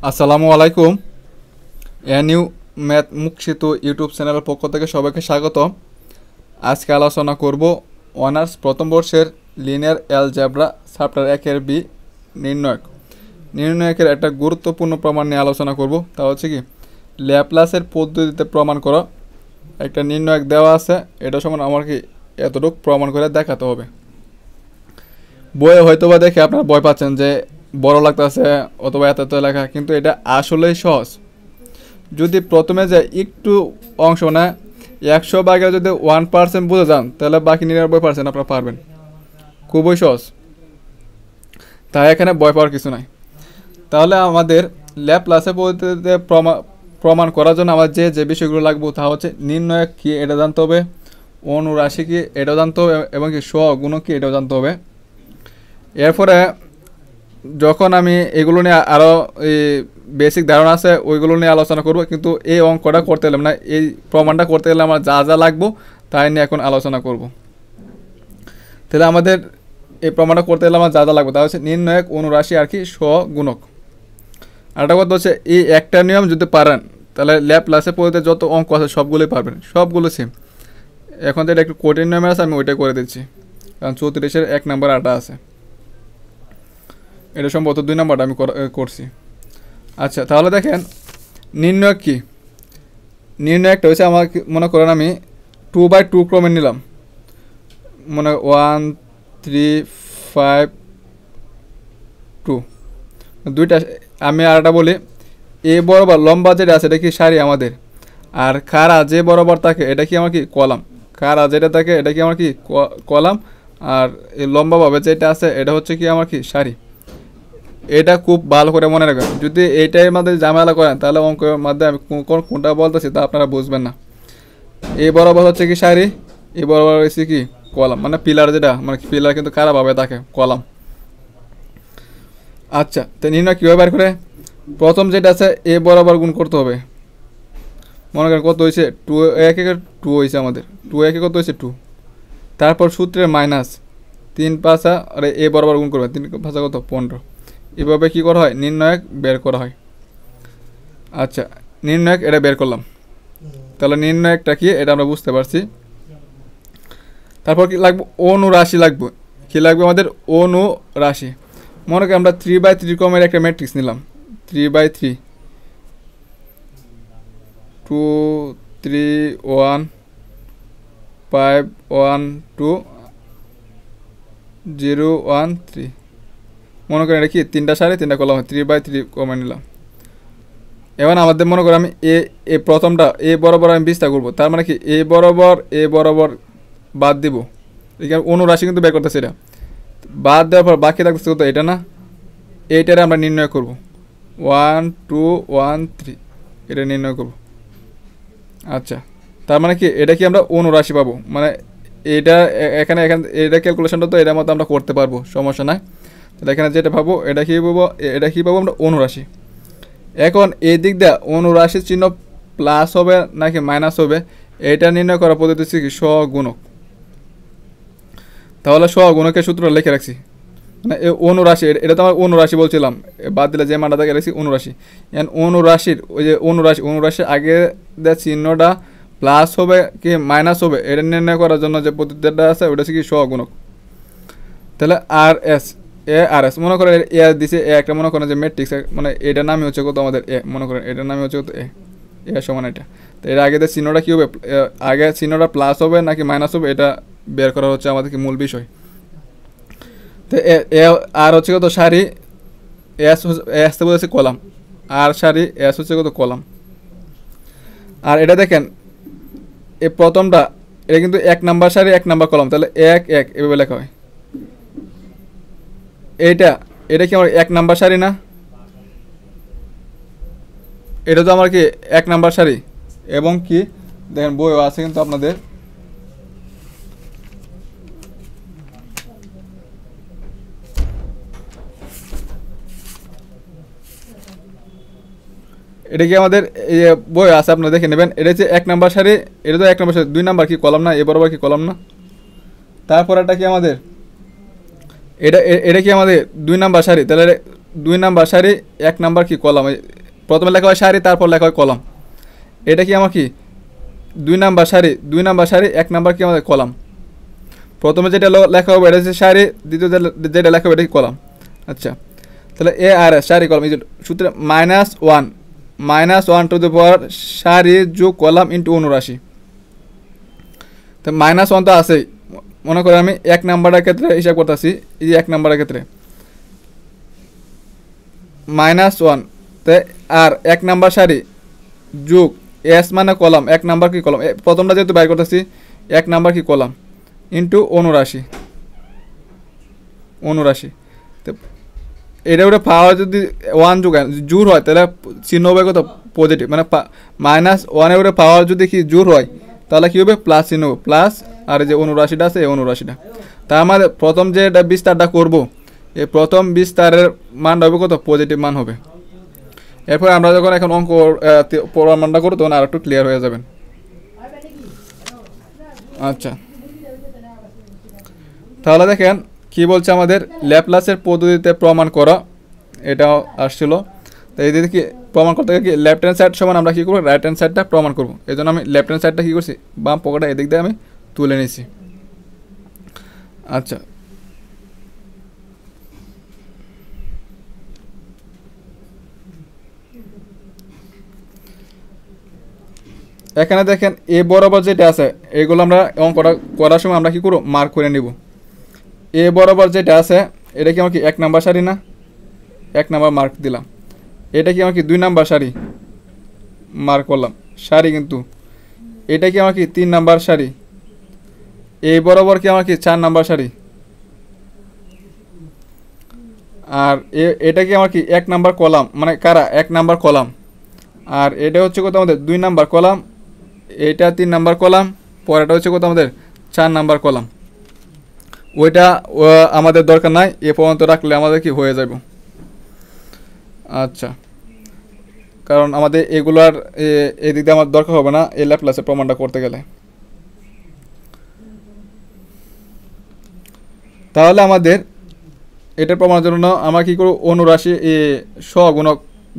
আসসালামু আলাইকুম। এনিউ ম্যাথ মুখ সেতু ইউটিউব চ্যানেলের পক্ষ থেকে সবাইকে স্বাগত। আজকে আলোচনা করব অনার্স প্রথম বর্ষের লিনিয়ার অ্যালজেব্রা চ্যাপ্টার 1-এর বি নির্ণয়কের একটা গুরুত্বপূর্ণ প্রমাণ নিয়ে আলোচনা করব। তা হচ্ছে কি, ল্যাপ্লাসের পদ্ধতিতে প্রমাণ করা। একটা নির্ণয়ক দেওয়া আছে, এটা সমান আমার কি এতটুকু প্রমাণ করে দেখাতে হবে। বইয়ে হয়তো বা দেখে আপনারা ভয় পাচ্ছেন যে বড় লাগতেছে অথবা এত এত লেখা, কিন্তু এটা আসলেই সহজ। যদি প্রথমে যে একটু অংশ নেয় 100 ভাগের যদি 1% বুঝে যান, তাহলে বাকি 99% আপনারা পারবেন। খুবই সহজ, তাই এখানে ভয় পাওয়ার কিছু নাই। তাহলে আমাদের ল্যাপ্লাসের পদ্ধতিতে প্রমাণ করার জন্য আমার যে যে বিষয়গুলো লাগবে তা হচ্ছে নির্ণয়ক কী এটা জানতে হবে, অনুরাশি কী এটাও জানতে হবে, এবং কি সহগুণক কী এটাও জানতে হবে। এরপরে যখন আমি এগুলো নিয়ে আরও বেসিক ধারণা আছে ওইগুলো নিয়ে আলোচনা করব, কিন্তু এই অঙ্কটা করতে গেলে না, এই প্রমাণটা করতে গেলে আমার যা যা লাগবো তাই নিয়ে এখন আলোচনা করব। তাহলে আমাদের এই প্রমাণটা করতে গেলে আমার যা যা লাগবে তা হচ্ছে নির্ণয়ক, অনুরাশি আর কি সহগুণক। আরেকটা কথা হচ্ছে এই একটা নিয়ম যদি পারেন তাহলে ল্যাপ্লাসে পদ্ধতিতে যত অঙ্ক আছে সবগুলোই পারবেন, সবগুলো সেম। এখন যেটা একটু কঠিন নিয়মে আছে আমি ওইটা করে দিচ্ছি, কারণ 34-এর 1 নাম্বার আটা আছে, এটা সম্ভবত 2 নাম্বারটা আমি করছি। আচ্ছা, তাহলে দেখেন নির্ণয়ক কি। নির্ণয়কটা হচ্ছে আমার মনে করেন আমি 2/2 ক্রমে নিলাম, মনে 1 3 5 2 দুইটা। আমি আর একটা বলি, এ বরাবর লম্বা যেটা আছে এটা কি সারি আমাদের, আর খাড়া যে বরাবর থাকে এটা কি আমার কি কলাম। খাড়া যেটা থাকে এটা কি আমার কি কলাম, আর এই লম্বাভাবে যেটা আছে এটা হচ্ছে কি আমার কি সারি। এটা খুব ভালো করে মনে রাখবেন। যদি এইটার মধ্যে ঝামেলা করেন তাহলে অঙ্কের মধ্যে আমি কোনটা বলতেছি তা আপনারা বুঝবেন না। এই বরাবর হচ্ছে কি সারি, এই বরাবর হচ্ছে কি কলাম, মানে পিলার যেটা, মানে পিলার কিন্তু খারাপভাবে থাকে কলাম। আচ্ছা, তো নির্ণয় কীভাবে বের করে? প্রথম যেটা আছে এ বরাবর গুণ করতে হবে। মনে করেন কত হয়েছে 2 1 2 হয়েছে আমাদের, 2 1 কত হয়েছে 2। তারপর সূত্রের মাইনাস 3 5 আর এ বরাবর গুণ করবে, 3 5 কত 15। এভাবে কী করা হয়, নির্ণয়ক বের করা হয়। আচ্ছা, নির্ণয়ক এটা বের করলাম, তাহলে নির্ণয়কটা কি এটা আমরা বুঝতে পারছি। তারপর কি লাগবে, অনুরাশি লাগবে। কী লাগবে আমাদের, অনুরাশি। মনে করি আমরা 3/3 ক্রমের একটা ম্যাট্রিক্স নিলাম, 3/3 2 3 1 5 1 2 0 1 3। মনে করেন এটা কি 3টা সারি 3টা কলাম, 3/3 কমে নিলাম। এবার আমাদের মনে করি আমি এ প্রথমটা এ বরাবর আমি বিস্তার করবো, তার মানে কি এ বরাবর বাদ দিব। এখানে অনুরাশি কিন্তু বের করতেছে, এটা বাদ দেওয়ার পর বাকি থাকতেছে কত, এটা না, এইটারে আমরা নির্ণয় করব 1 2 1 3, এটা নির্ণয় করব। আচ্ছা, তার মানে কি এটা কি আমরা অনুরাশি পাবো, মানে এটা এখানে এটা ক্যালকুলেশনটা তো এটার মতো আমরা করতে পারবো, সমস্যা নাই। তাহলে এখানে যেটা পাবো এটা কি পাবো আমরা অনুরাশি। এখন এই দিক দিয়ে অনুরাশির চিহ্ন প্লাস হবে নাকি মাইনাস হবে এটা নির্ণয় করার পদ্ধতি হচ্ছে কি সহগুণক। তাহলে সহগুণকের সূত্র লিখে রাখছি, মানে অনুরাশি, এটা তো আমার অনুরাশি বলছিলাম, বাদ দিলে যে মানটা থাকে রাখছি অনুরাশি। অনুরাশির ওই যে অনুরাশির আগে যে চিহ্নটা প্লাস হবে কি মাইনাস হবে এটা নির্ণয় করার জন্য যে পদ্ধতিটা আছে ওটা হচ্ছে কি সহগুণক। তাহলে আর এস মনে করেন এ দিছে, এ একটা মনে করেন যে ম্যাট্রিক্স, মানে এটার নামই হচ্ছে কত আমাদের এ, মনে করেন এটার নামই হচ্ছে কত এ সমান এটা। তো এর আগে চিহ্নটা কী হবে, আগে চিহ্নটা প্লাস হবে নাকি মাইনাস হবে এটা বের করা হচ্ছে আমাদের কি মূল বিষয়। তো আর হচ্ছে কত সারি, এস তো বলেছে কলাম, আর সারি এস হচ্ছে কত কলাম। আর এটা দেখেন এই প্রথমটা এটা কিন্তু 1 নাম্বার সারি 1 নাম্বার কলাম, তাহলে 1 1 এভাবে লেখা হয়। এটা কি আমার 1 নাম্বার সারি না, এটা তো আমার কি 1 নাম্বার সারি। এবং কি দেখেন বইও আছে কিন্তু আপনাদের, এটা কি আমাদের বই আছে আপনারা দেখে নেবেন। এটা হচ্ছে 1 নাম্বার সারি, এটা তো 1 নাম্বার সারি, 2 নাম্বার কি কলাম না, এ বরাবর কি কলাম না। তারপর এটা কি আমাদের এটা কি আমাদের 2 নাম্বার সারি, তাহলে 2 নাম্বার সারি 1 নাম্বার কি কলাম, প্রথমে লেখা হয় সারি তারপর লেখা হয় কলাম। এটা কি আমার কি 2 নাম্বার সারি 1 নাম্বার কি আমাদের কলাম। প্রথমে যেটা লেখা হবে এটা হচ্ছে সারি, দ্বিতীয় যেটা লেখা হবে এটা কি কলাম। আচ্ছা, তাহলে এ আর এস সারি কলাম সূত্রে -1 টু দ্য পাওয়ার সারি যোগ কলাম ইন্টু 79। তো -1 তো আছেই, মনে করি আমি 1 নাম্বারের ক্ষেত্রে হিসাব করতেছি। এই যে 1 নাম্বারের ক্ষেত্রে -1 তে আর 1 নাম্বার সারি যোগ এস মানে কলাম, 1 নাম্বার কি কলাম, প্রথমটা যেহেতু বাইর করতেছি 1 নাম্বার কি কলাম ইন্টু 79। তো এটা ওটা পাওয়ার যদি 1 জোর হয় তাহলে চিহ্ন হবে কত পজিটিভ, মানে -1 এর পাওয়ার যদি কি জোর হয় তাহলে কি হবে প্লাস চিহ্ন হবে, প্লাস আর যে 79টা আছে এই 79টা। তার মানে প্রথম যে এটা বিস্তারটা করব এই প্রথম বিস্তারের মান হবে কত পজিটিভ মান হবে। এরপর আমরা যখন এখন অঙ্ক প্রমাণটা করব তখন আর একটু ক্লিয়ার হয়ে যাবেন। আচ্ছা, তাহলে দেখেন কি বলছে আমাদের ল্যাপ্লাসের পদ্ধতিতে প্রমাণ করা, এটাও আসছিল। তো এই দিকে কি প্রমাণ করতে গেলে কি লেফট হ্যান্ড সাইড সমান আমরা কী করবো রাইট হ্যান্ড সাইডটা প্রমাণ করবো। এই জন্য আমি লেফট হ্যান্ড সাইডটা কী করছি বাম পকেটটা এদিক দিয়ে আমি তুলে নিয়েছি। আচ্ছা, এখানে দেখেন এ বরাবর যেটা আছে এগুলো আমরা অঙ্কটা করার সময় আমরা কী করবো মার্ক করে নিব। এ বরাবর যেটা আছে এটা কি আমার কি 1 নাম্বার সারি না, 1 নাম্বার মার্ক দিলাম। এটা কি আমার কি 2 নাম্বার সারি মার্ক করলাম সারি, কিন্তু এটা কি আমার কি 3 নাম্বার সারি, এই বরাবর কি আমার কি 4 নাম্বার সারি, আর এটা কি আমার কি 1 নাম্বার কলাম, মানে কারা 1 নাম্বার কলাম, আর এটা হচ্ছে কত আমাদের 2 নাম্বার কলাম, এটা 3 নাম্বার কলাম, পরেরটা হচ্ছে কত আমাদের 4 নাম্বার কলাম। ওইটা আমাদের দরকার নাই, এ পর্যন্ত রাখলে আমাদের কি হয়ে যাব। আচ্ছা, কারণ আমাদের এগুলার এদিক দিয়ে আমার দরকার হবে না এই ল্যাপ্লাসের প্রমাণটা করতে গেলে। তাহলে আমাদের এটা প্রমাণের জন্য আমরা কী করব অনুরাশি সহগুণক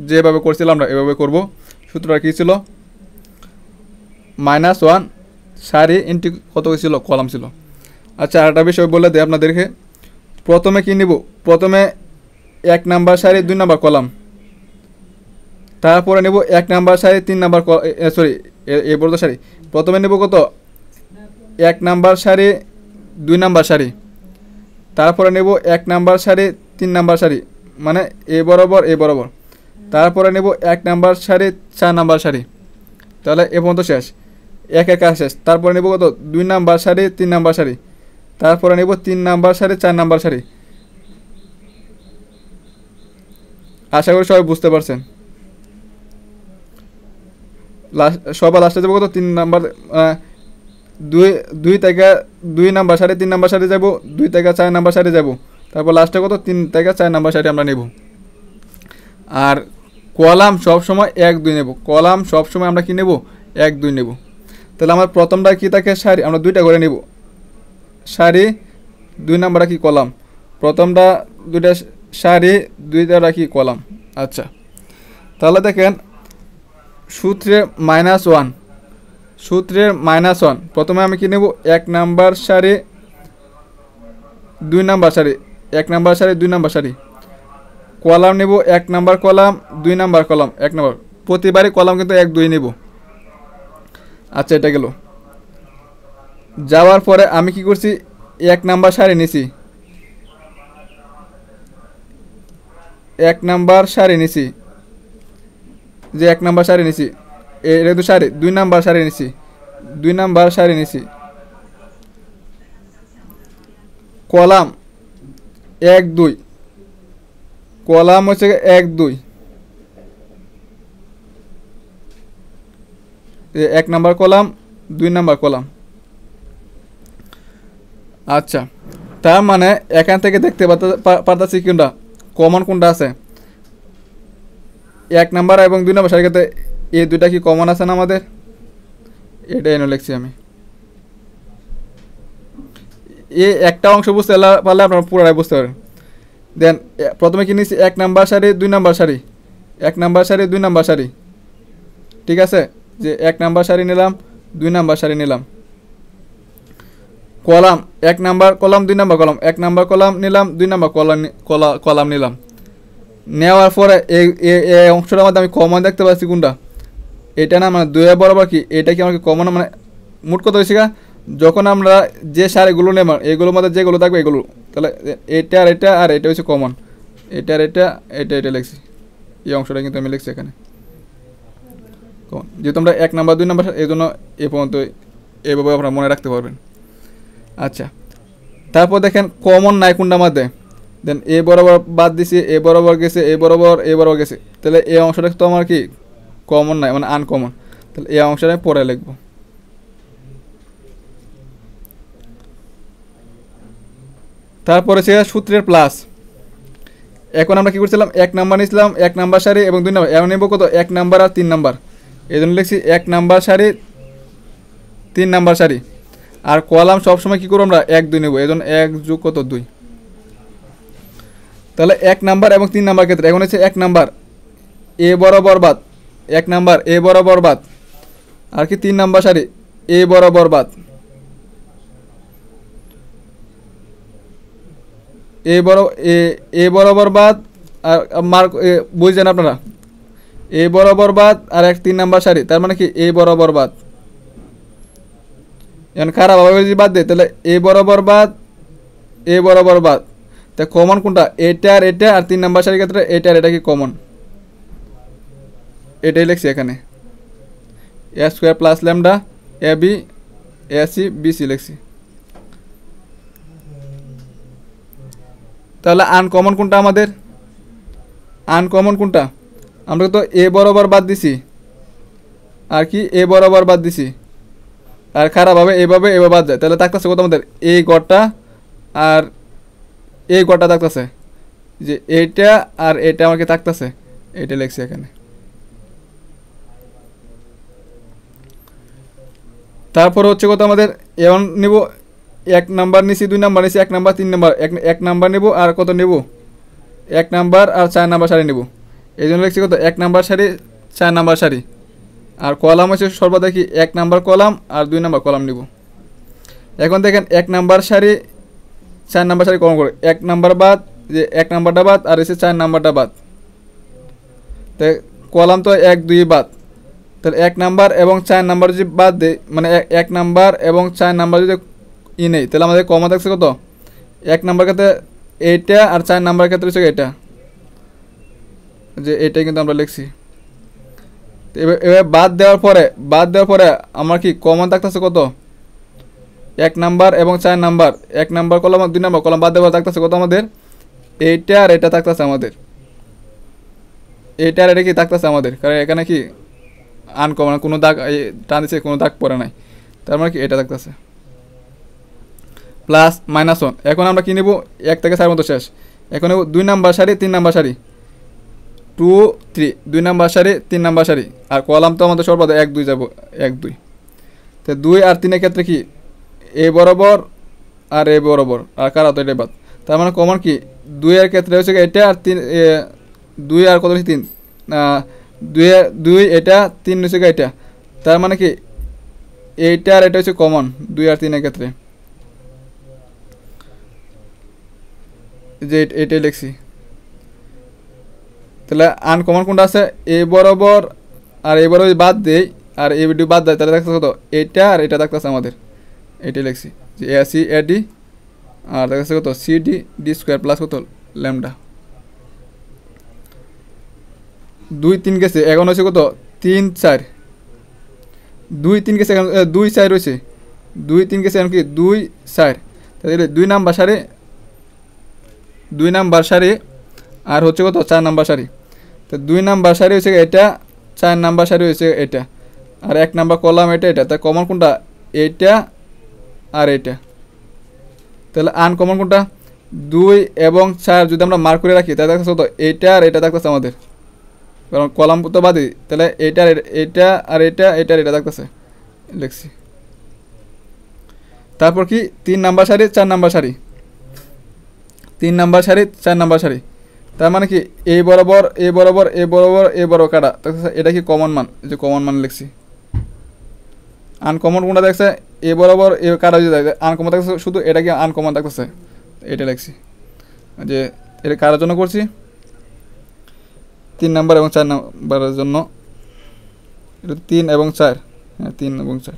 যেভাবে করছিলাম আমরা এভাবে করব। সূত্রটা কী ছিল -1 সারি ইন্টু কত ছিল কলাম ছিল। আচ্ছা, আরেকটা বিষয় বলে দিই আপনাদেরকে, প্রথমে কি নিব, প্রথমে 1 নাম্বার সারি 2 নাম্বার কলাম, তারপরে নেব 1 নাম্বার সারি 3 নাম্বার সরি এই বড় সারি, প্রথমে নেব কত 1 নাম্বার সারি 2 নাম্বার সারি, তারপরে নেব 1 নাম্বার সারি 3 নাম্বার সারি, মানে এ বরাবর এ বরাবর, তারপরে নেব 1 নাম্বার সারি 4 নাম্বার সারি। তাহলে এ পর্যন্ত শেষ, এক শেষ। তারপরে নেব কত 2 নাম্বার সারি 3 নাম্বার সারি, তারপরে নেব 3 নাম্বার সারি 4 নাম্বার সারি। আশা করি সবাই বুঝতে পারছেন। সবার লাস্টে যাবো কত 3 নাম্বার 2 থেকে 2 নাম্বার সারি 3 নাম্বার সারি যাব, 2 থেকে 4 নাম্বার সারি যাব, তারপর লাস্টে কত 3 থেকে 4 নাম্বার সারি আমরা নেব। আর কলাম সবসময় 1 2 নেব, কলাম সবসময় আমরা কি নেব 1 2 নেব। তাহলে আমার প্রথমটা কি থাকে সারি, আমরা 2টা করে নেব সারি, 2 নাম্বারটা কি কলাম, প্রথমটা 2টা সারি 2টা রাখি কলাম। আচ্ছা, তাহলে দেখেন সূত্রের -1, সূত্রের -1 প্রথমে আমি কি নেব 1 নাম্বার সারি 2 নাম্বার সারি, 1 নাম্বার সারি 2 নাম্বার সারি, কলাম নেব 1 number column 2 number column 1 number, প্রতিবারই কলাম কিন্তু 1 2 নেব। আচ্ছা, এটা গেল। যাওয়ার পরে আমি কি করছি 1 নাম্বার সারি নিছি, 1 নাম্বার সারি নিছি, যে 1 নাম্বার সারি নিছি এটা তো সারি, 2 নাম্বার সারি নিছি, 2 নাম্বার সারি নিছি, কলাম 1 2, কলাম হচ্ছে 1 2, 1 নাম্বার কলাম 2 নাম্বার কলাম। আচ্ছা, তার মানে এখান থেকে দেখতে পারতেছি কোনটা কমন কোনটা আছে, 1 নাম্বার এবং 2 নাম্বার সারির ক্ষেত্রে এই দুইটা কি কমন আছে না আমাদের, এটা এনে লিখছি আমি। এই একটা অংশ বুঝতে পারলে আপনারা পুরোটাই বুঝতে পারেন। দেন প্রথমে কি নিয়েছি 1 নাম্বার সারি 2 নাম্বার সারি, 1 নাম্বার সারি 2 নাম্বার সারি, ঠিক আছে, যে 1 নাম্বার সারি নিলাম 2 নাম্বার সারি নিলাম। Column 1 number column 2 number column, 1 number column নিলাম 2 নাম্বার কলাম নিলাম। নেওয়ার পরে এই অংশটার মধ্যে আমি কমন দেখতে পাচ্ছি কোনটা, এটা না, মানে 2 বরাবর কি এটা কি আমাকে কমন, মানে মোট কথা হয়েছে যখন আমরা যে সারিগুলো নেব এগুলোর মধ্যে যেগুলো থাকবে এগুলো, তাহলে এটা আর এটা আর এটা হচ্ছে কমন, এটা আর এটা এটা এটা লিখছি, এই অংশটা কিন্তু আমি লিখছি এখানে কমন, যেহেতু আমরা 1 নাম্বার 2 নাম্বার এই জন্য এ পর্যন্ত এভাবে আপনারা মনে রাখতে পারবেন। আচ্ছা, তারপর দেখেন কমন নাই কোনটার মধ্যে, দেন এ বরাবর বাদ দিছি, এ বরাবর গেছে, এ বরাবর গেছে, তাহলে এই অংশটা তো আমার কি কমন নাই, মানে আনকমন, তাহলে এই অংশটা পরে লিখবো। তারপরে সে সূত্রের প্লাস। এখন আমরা কি করছিলাম, 1 নাম্বার নিয়েছিলাম 1 নাম্বার সারি এবং 2 নাম্বার, এখন নেব কত 1 নাম্বার আর 3 নাম্বার, এই জন্য লিখছি 1 নাম্বার সারি 3 নাম্বার সারি। আর কলাম সবসময় কী করবো আমরা 1 2 নেব, এই জন্য 1 যোগ কত 2। তাহলে 1 নাম্বার এবং 3 নাম্বার ক্ষেত্রে এখন হচ্ছে 1 নাম্বার এ বরাবর বাদ, 1 নাম্বার এ বরাবর বাদ, আর কি 3 নাম্বার সারি এ বরাবর বাদ, এ বরাবর বাদ, আর মার্ক বুঝছেন আপনারা, এ বরাবর বাদ আর 3 নাম্বার সারি, তার মানে কি এ বরাবর বাদ। এখন খারাপভাবে যদি বাদ দেয় তাহলে এ বরাবর বাদ, এ বরাবর বাদ, তা কমন কোনটা, এটা আর 3 নাম্বার সারির ক্ষেত্রে এটা আর এটা কি কমন, এটাই লিখছি এখানে, a square plus lambda a b a c b c লিখছি। তাহলে আনকমন কোনটা আমাদের, আনকমন কোনটা, আমরা তো এ বরাবর বাদ দিছি আর কি এ বরাবর বাদ দিছি, আর খারাপভাবে এভাবে বাদ যায়, তাহলে থাকতেছে কত আমাদের এই গড়টা আর এই গড়টা থাকতেছে, যে এইটা আর এটা আমাকে থাকতেছে, এটা লিখছি এখানে। তারপর হচ্ছে কত আমাদের এমন নিব 1 নাম্বার নিছি 2 নাম্বার নিছি 1 নাম্বার 3 নাম্বার, 1 নাম্বার নেব আর কত নেব 1 নাম্বার আর 4 নাম্বার সারি নেব, এই জন্য লিখছি কত 1 নাম্বার সারি 4 নাম্বার সারি। আর কলাম হচ্ছে সর্বদা কি 1 নাম্বার কলাম আর 2 নাম্বার কলাম নিব। এখন দেখেন 1 নাম্বার সারি 4 নাম্বার সারি কলম করে 1 নাম্বার বাদ, যে 1 নাম্বারটা বাদ আর এসে 4 নাম্বারটা বাদ, তো কলাম তো 1 2 বাদ, তাহলে 1 নাম্বার এবং 4 নাম্বার যদি বাদ দেয়, মানে 1 নাম্বার এবং 4 নাম্বার যদি নেই, তাহলে আমাদের কমা থাকছে কত 1 নাম্বার ক্ষেত্রে এইটা আর 4 নাম্বার ক্ষেত্রে হচ্ছে এটা, যে এটাই কিন্তু আমরা লিখছি। এবার বাদ দেওয়ার পরে আমার কি কমন থাকতেছে কত 1 নাম্বার এবং 4 নাম্বার, 1 নাম্বার কলাম আর 2 নাম্বার কলাম বাদ দেওয়ার থাকতেছে কত আমাদের এইটা আর এটা থাকতেছে আমাদের, এইটা আর এটা কি থাকতেছে আমাদের, কারণ এখানে কি আনকমন কোনো দাগ টান দিচ্ছে, কোনো দাগ পড়ে নাই, তার মানে কি এটা থাকতেছে প্লাস -1। এখন আমরা কি নেব 1 থেকে 4 মতো শেষ, এখন নেব 2 নাম্বার সারি 3 নাম্বার সারি 2 3, 2 নাম্বার সারি 3 নাম্বার সারি, আর কলাম তো আমাদের সর্বদা 1 2 যাব 1 2, তো 2 আর 3 এর ক্ষেত্রে কি এ বরাবর আর এ বরাবর, আর কারা তো এটা বাদ, তার মানে কমন কি 2 এর ক্ষেত্রে হচ্ছে এটা আর 3, 2 আর কত 3, 2 এটা 3 হচ্ছে এটা, তার মানে কি এইটা আর এটা হচ্ছে কমন 2 আর 3 এর ক্ষেত্রে, যে এটাই লিখছি। তাহলে আনকমন কোনটা আছে এ বরাবর আর এ বরাবর বাদ দেই আর এ বিডি বাদ দেয়, তাহলে দেখতেছে কত এটা আর এটা থাকতেছে আমাদের, এটাই লিখছি যে এ সি এ ডি, আর দেখতেছে কত C D D square plus কত ল্যামডা। 2 3 গেছে, এখন হচ্ছে কত 3 4, 2 3 গেছে, এখন 2 4 রয়েছে, 2 3 গেছে, এখন কি 2 4, তাহলে 2 নাম্বার সারি 2 নাম্বার সারি আর হচ্ছে কত 4 নাম্বার সারি, তো 2 নাম্বার সারি হচ্ছে এটা, 4 নাম্বার সারি হচ্ছে এটা, আর 1 নাম্বার কলাম এটা, তাই কমন কোনটা এইটা আর এটা, তাহলে আনকমন কোনটা 2 এবং 4 যদি আমরা মার্ক করে রাখি তাহলে দেখতেছে কত এইটা আর এটা থাকতেছে আমাদের, কারণ কলাম তো বাদই, তাহলে এইটা আর এটা থাকতেছে লিখছি। তারপর কি 3 নাম্বার সারি 4 নাম্বার সারি, 3 নাম্বার সারি 4 নাম্বার সারি, তার মানে কি এই বরাবর এই বরাবর এই বরাবর এই বরাবর কাটা, এটা কি কমন মান, এই যে কমন মান লিখছি। আনকমন কোনটা দেখছে, এ বরাবর এ কাটা যদি দেখছে আনকমন থাকছে, শুধু এটা কি আনকমন থাকতেছে, এটা লিখছি যে এটা কাটার জন্য করছি 3 নাম্বার এবং 4 নাম্বারের জন্য, এটা 3 এবং 4, হ্যাঁ 3 এবং 4,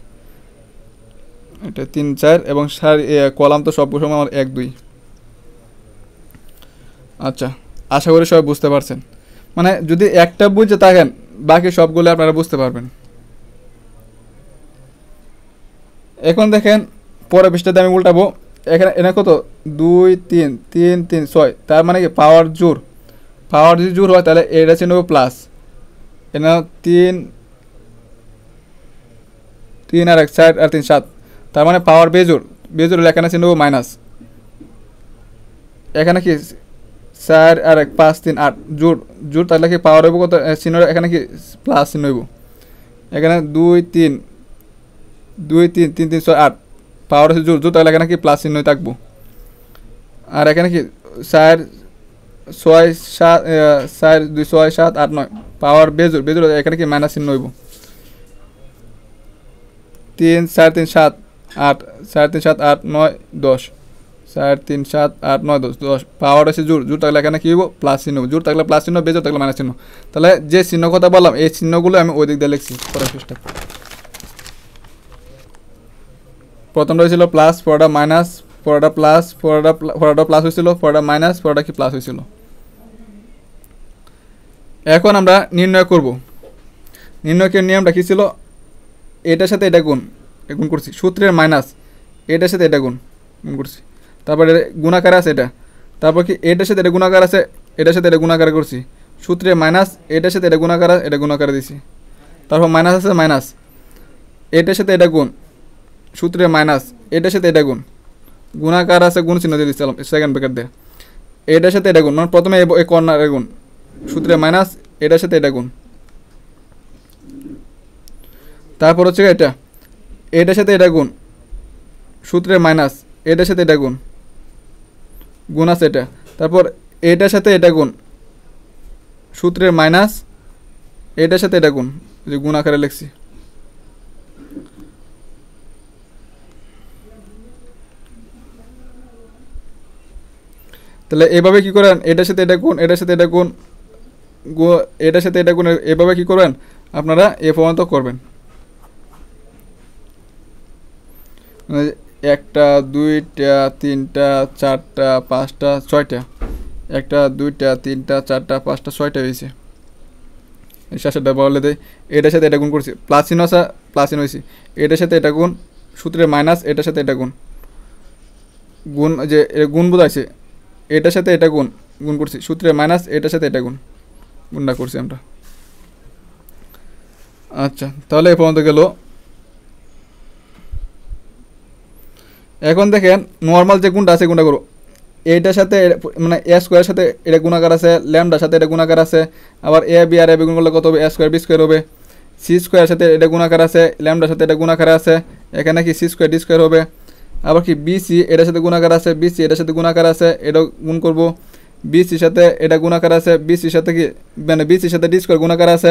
এটা 3 4 এবং সারি কলাম তো সব সময় আমার 1 2। আচ্ছা, আশা করি সবাই বুঝতে পারছেন। মানে যদি একটা বুঝে থাকেন বাকি সবগুলো আপনারা বুঝতে পারবেন। এখন দেখেন পরের পৃষ্ঠাতে আমি উল্টাবো, এখানে এনে কত 2 3 3 3 6, তার মানে কি পাওয়ার জোর, পাওয়ার যদি জোর হয় তাহলে এটা চিহ্ন হবে প্লাস, এনে 3 3 আর 1 4 আর 3 7, তার মানে পাওয়ার বেজোর, বেজোর হলে এখানে চিহ্ন হবে মাইনাস, এখানে কি 4 আর 1 5 3 8 জোর, জোর তাহলে কি পাওয়ার হইব কত চিহ্ন, এখানে কি প্লাস চিহ্ন হইব, এখানে 2 3 2 3 3 3 6 8, পাওয়ার হচ্ছে জোর, জোর তাহলে এখানে কি প্লাস চিহ্ন থাকবো। আর এখানে কি 4 6 7 4 2 6 7 8 9, পাওয়ার বেজোর, বেজোর এখানে কি মাইনাস চিহ্ন হইব। 3 4 3 7 8 4 3 7 8 9 10, 4 3 7 8 9 10 10, পাওয়ার হচ্ছে জোর, জোর থাকলে এখানে কি হইব প্লাস চিহ্ন, জোর থাকলে প্লাস চিহ্ন, বেজোর থাকলে মাইনাস চিহ্ন। তাহলে যে চিহ্ন কথা বললাম এই চিহ্নগুলো আমি ওই দিক দিয়ে লিখছি পরের পৃষ্ঠা। প্রথমটা হয়েছিল প্লাস, পরেরটা মাইনাস, পরেরটা প্লাস, পরেরটা প্লাস হয়েছিল, পরেরটা মাইনাস, পরেরটা কি প্লাস হয়েছিল। এখন আমরা নির্ণয় করব, নির্ণয়ের নিয়মটা কী ছিল, এটার সাথে এটা গুণ, গুণ করছি, সূত্রের মাইনাস এটার সাথে এটা গুণ করছি, তারপরে গুণাকার আছে এটা, তারপর কি এটার সাথে এটা গুণাকার আছে, এটার সাথে এটা গুণাকার করছি, সূত্রের মাইনাস এটার সাথে এটা গুণাকার, এটা গুণাকার দিছি, তারপর মাইনাস আছে মাইনাস, এটার সাথে এটা গুণ, সূত্রের মাইনাস এটার সাথে এটা গুণ, গুণাকার আছে গুণ চিহ্ন দিয়ে দিচ্ছিলাম সেকেন্ড ব্র্যাকেট দিয়ে, এটার সাথে এটা গুণ, মানে প্রথমে এই কর্নারে গুণ, সূত্রের মাইনাস এটার সাথে এটা গুণ, তারপর হচ্ছে এটা, এটার সাথে এটা গুণ, সূত্রের মাইনাস এটার সাথে এটা গুণ, গুণ আছে এটা, তারপর এটার সাথে এটা গুণ, সূত্রের মাইনাস এটার সাথে এটা গুণ, যে গুণ আকারে লিখছি। তাহলে এভাবে কি করেন, এটার সাথে এটা গুণ, এটার সাথে এটা গুণ, এটার সাথে এটা গুণ, এভাবে কি করবেন আপনারা এ পর্যন্ত করবেন, 1টা 2টা 3টা 4টা 5টা 6টা, 1টা 2টা 3টা 4টা 5টা 6টা হয়েছে, শেষেরটা বলে দেয়, এটার সাথে এটা গুণ করছি, প্লাস চিহ্ন আছে প্লাস চিহ্ন হয়েছি, এটার সাথে এটা গুণ, সূত্রের মাইনাস এটার সাথে এটা গুণ, গুণ যে গুণ বোঝাইছে, এটার সাথে এটা গুণ, গুণ করছি, সূত্রের মাইনাস এটার সাথে এটা গুণ, গুণটা করছি আমরা। আচ্ছা, তাহলে এ পর্যন্ত গেল। এখন দেখেন নর্মাল যে গুণটা আছে গুণটা করো, এইটার সাথে মানে এ স্কোয়ারের সাথে এটা গুণাকার আছে, ল্যামডার সাথে এটা গুণাকার আছে, আবার A B R A B গুণ করলে কত হবে, এ স্কোয়ার বি স্কোয়ার হবে, সি স্কোয়ারের সাথে এটা গুণাকার আছে, ল্যামডার সাথে এটা গুণাকার আছে, এখানে কি সি স্কোয়ার ডি স্কোয়ার হবে, আবার কি বি সি এটার সাথে গুণাকার আছে, বি সি এটার সাথে গুণাকার আছে, এটা গুণ করব, বি সির সাথে এটা গুণাকার আছে, বি সির সাথে কি মানে বি সির সাথে ডি স্কোয়ার গুণাকার আছে,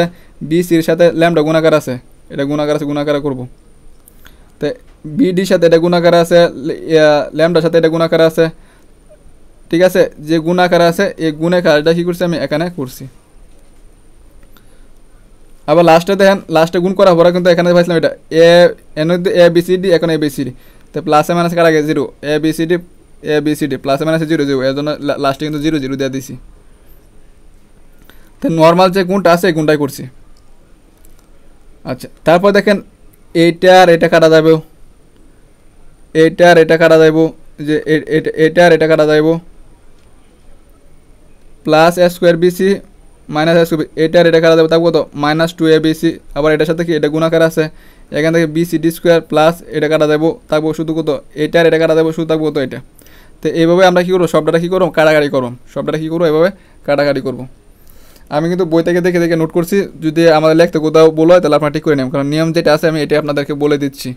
বি সির সাথে ল্যামডা গুণাকার আছে, এটা গুণাকার আছে, গুণাকার করব, তো বিডির সাথে এটা গুণাকার আছে, ল্যামডার সাথে এটা গুণাকার আছে, ঠিক আছে, যে গুণাকার আছে এই গুণের কাজটা কী করছি আমি এখানে করছি। আবার লাস্টে দেখেন, লাস্টে গুণ করার পরে কিন্তু এখানে পাইছিলাম এটা এ বি সি ডি, এখন এ বি সি ডি, তো প্লাসে মাইনাসে কার আগে zero, A B C D প্লাসে মাইনাসে জিরো জিরো, এর জন্য লাস্টে কিন্তু জিরো জিরো দিয়ে দিছি। তো নর্মাল যে গুণটা আছে এই গুণটাই করছি। আচ্ছা, তারপর দেখেন এইটা আর এটা কাটা যাবে, এইটা আর এটা কাটা যাইব, যে এটা আর এটা কাটা যাইব, plus A square BC minus A square, এটা আর এটা কাটা যাবে, তারপর কত মাইনাস 2 ABC, আবার এটার সাথে কি এটা গুণাকার আছে, এখান থেকে B C D square plus এটা কাটা যাবো, তারপর শুধু কত এটা আর এটা কাটা যাবো, শুধু থাকবো কত এটা। তো এইভাবে আমরা কী করবো, সবটা কী করবো কাটাকাটি করবো, সবটা কী করবো এভাবে কাটাকাটি করবো। আমি কিন্তু বই থেকে দেখে দেখে নোট করছি, যদি আমাদের লিখতে কোথাও বলো হয় তাহলে আপনারা ঠিক করে নেবেন, কারণ নিয়ম যেটা আছে আমি এটাই আপনাদেরকে বলে দিচ্ছি।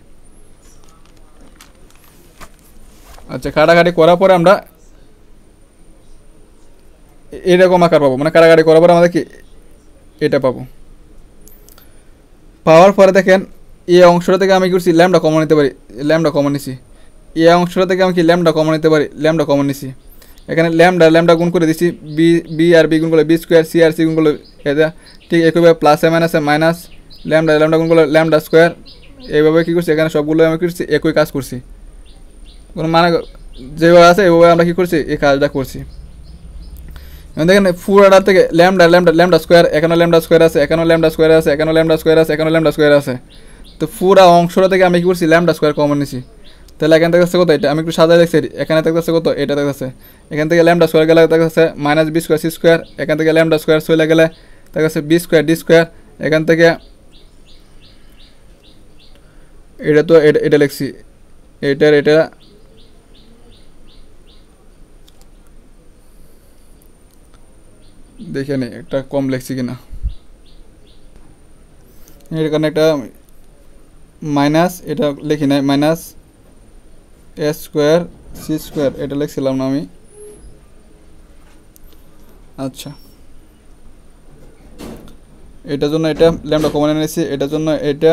আচ্ছা, কাটাকাটি করার পরে আমরা এরকম আকার পাবো, মানে কাটাকাটি করার পরে আমাদের কি এটা পাবো। পাওয়ার পরে দেখেন এই অংশটা থেকে আমি করছি ল্যামডা কমন নিতে পারি, ল্যামডা কমন নিছি। এই অংশটা থেকে আমি কি ল্যামডা কমন নিতে পারি, ল্যামডা কমন নিছি। এখানে ল্যামডা গুণ করে দিচ্ছি, বি আর বি গুণ করলে বি স্কোয়ার, সি আর সি গুণ করলে এটা ঠিক একইভাবে প্লাসে মাইনাসে মাইনাস ল্যামডা গুণ করলে ল্যামডা স্কোয়ার। এইভাবে কী করছি এখানে সবগুলো আমি করছি একই কাজ করছি, কোনো মানে যেভাবে আছে এইভাবে আমরা কী করছি এই কাজটা করছি। দেখেন পুরোটার থেকে ল্যামডা স্কোয়ার, এখানেও ল্যামডা স্কোয়ার আছে, এখানেও ল্যামডা স্কোয়ার আছে, এখানেও ল্যামডা স্কোয়ার আছে, এখানেও ল্যামডা স্কোয়ার আছে। তো পুরা অংশটা থেকে আমি কী করছি ল্যামডা স্কোয়ার কমন নিছি। তাহলে এখান থেকে কত, এটা আমি একটু সাজায় দেখছি, এখানে থাকতেছে কত, এটা থাকতেছে। এখান থেকে ল্যামডা স্কোয়ার গেলে থাকতেছে minus B square C square, এখান থেকে ল্যামডা স্কোয়ার চলে গেলে থাকতেছে বি স্কোয়ার ডি স্কোয়ার। এখান থেকে এটা তো এটা লিখছি, এটা দেখে নি একটা কম লিখছি কিনা। এর কারণে একটা মাইনাস, এটা লিখি নাই, minus A square C square এটা লিখছিলাম না আমি। আচ্ছা, এটার জন্য এটা ল্যামডা কমন এনেছি, এটার জন্য এটা,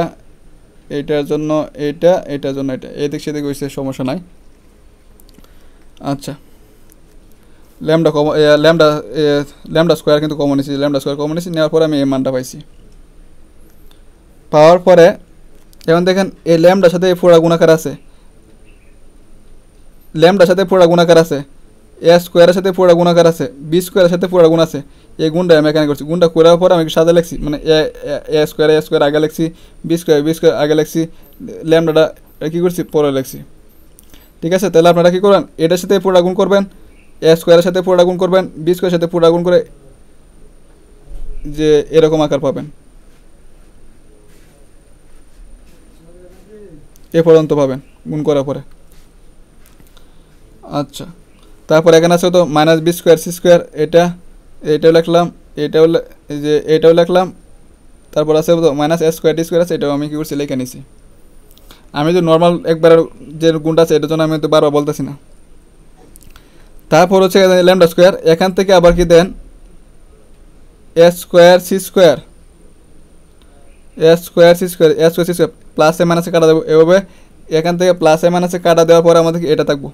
এইটার জন্য এইটা, এটার জন্য এটা, এদিক সেদিক হয়েছে, সমস্যা নাই। আচ্ছা, ল্যামডা স্কোয়ার কিন্তু কমন নিয়েছি, ল্যামডা স্কোয়ার কমন নিয়েছি, নেওয়ার পরে আমি এই মানটা পাইছি। পাওয়ার পরে এখন দেখেন এই ল্যামডার সাথে এই ফোড়া গুণাকার আছে, ল্যামডার সাথে ফোড়া গুণাকার আছে, এ স্কোয়ারের সাথে ফোড়া গুণাকার আছে, বি স্কোয়ারের সাথে ফোড়া গুণ আছে। এই গুণটা আমি এখানে করছি, গুণটা করার পর আমি সাদা লিখছি, মানে এ স্কোয়ার আগে লিখছি, বি স্কোয়ার আগে লিখছি, ল্যামডাটা কী করছি পরে লিখছি। ঠিক আছে, তাহলে আপনারা কী করবেন, এটার সাথে ফোড়া গুণ করবেন, এ স্কোয়ারের সাথে ফোড়া গুণ করবেন, বি স্কোয়ারের সাথে ফোড়া গুণ করে যে এরকম আকার পাবেন, এ পর্যন্ত পাবেন গুণ করার পরে। আচ্ছা, তারপর এখানে আছে তো minus B square C square, এটাও লিখলাম, এটাও লিখলাম। তারপর আছে তো minus A square D square আছে, এটাও আমি কী করছি লিখে নিছি। আমি তো নর্মাল একবার যে গুণটা আছে এটার জন্য আমি তো বারবার বলতেছি না। তারপর হচ্ছে ল্যামডা স্কোয়ার, এখান থেকে আবার কি দেন এ স্কোয়ার সি স্কোয়ার, প্লাসে মাইনাসে কাটা দেবো এভাবে। এখান থেকে প্লাসে মাইনাসে কাটা দেওয়ার পরে আমাদের এটা থাকবো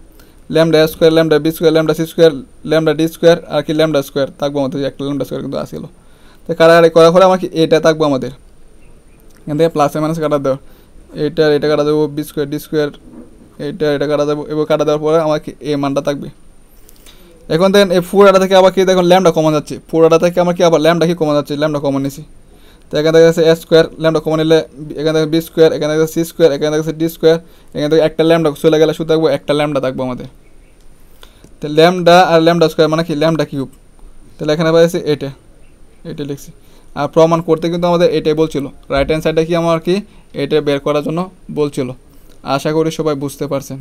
lambda a square, lambda b square, lambda c square, lambda d square আর কি ল্যামডা স্কোয়ার থাকবো আমাদের, একটা ল্যামডা স্কোয়ার কিন্তু আসছিল। তো কাটাকাটি করার পরে আমার কি এটা থাকবো আমাদের, এখান থেকে প্লাসে মাইনাসে কাটা দেবো, এটা কাটা দেবো বি স্কোয়ার ডি স্কোয়ার, এটা কাটা দেবো, এবার কাটা দেওয়ার পরে আমার কি এই মানটা থাকবে। এখন দেখেন এই পুরাটা থেকে আবার কি দেখুন ল্যামডা কমন যাচ্ছে, পুরাটা থেকে আমার কি আবার ল্যামডা কি কমন যাচ্ছে, ল্যামডা কমন নিছি। তো এখান থেকে আছে এ স্কোয়ার, ল্যামডা কমন নিলে এখান থেকে বি স্কোয়ার, এখান থেকে সি স্কোয়ার, এখান থেকে ডি স্কোয়ার, এখান থেকে একটা ল্যামডা চলে গেলে শুধু থাকবো একটা ল্যামডা থাকবো আমাদের। তো ল্যামডা আর ল্যামডা স্কোয়ার মানে কি ল্যামডা কিউব। তাহলে এখানে পাইছি এটা লিখছি। আর প্রমাণ করতে কিন্তু আমাদের এটাই বলছিল, রাইট হ্যান্ড সাইডে কি আমার কি এটা বের করার জন্য বলছিল। আশা করি সবাই বুঝতে পারছেন।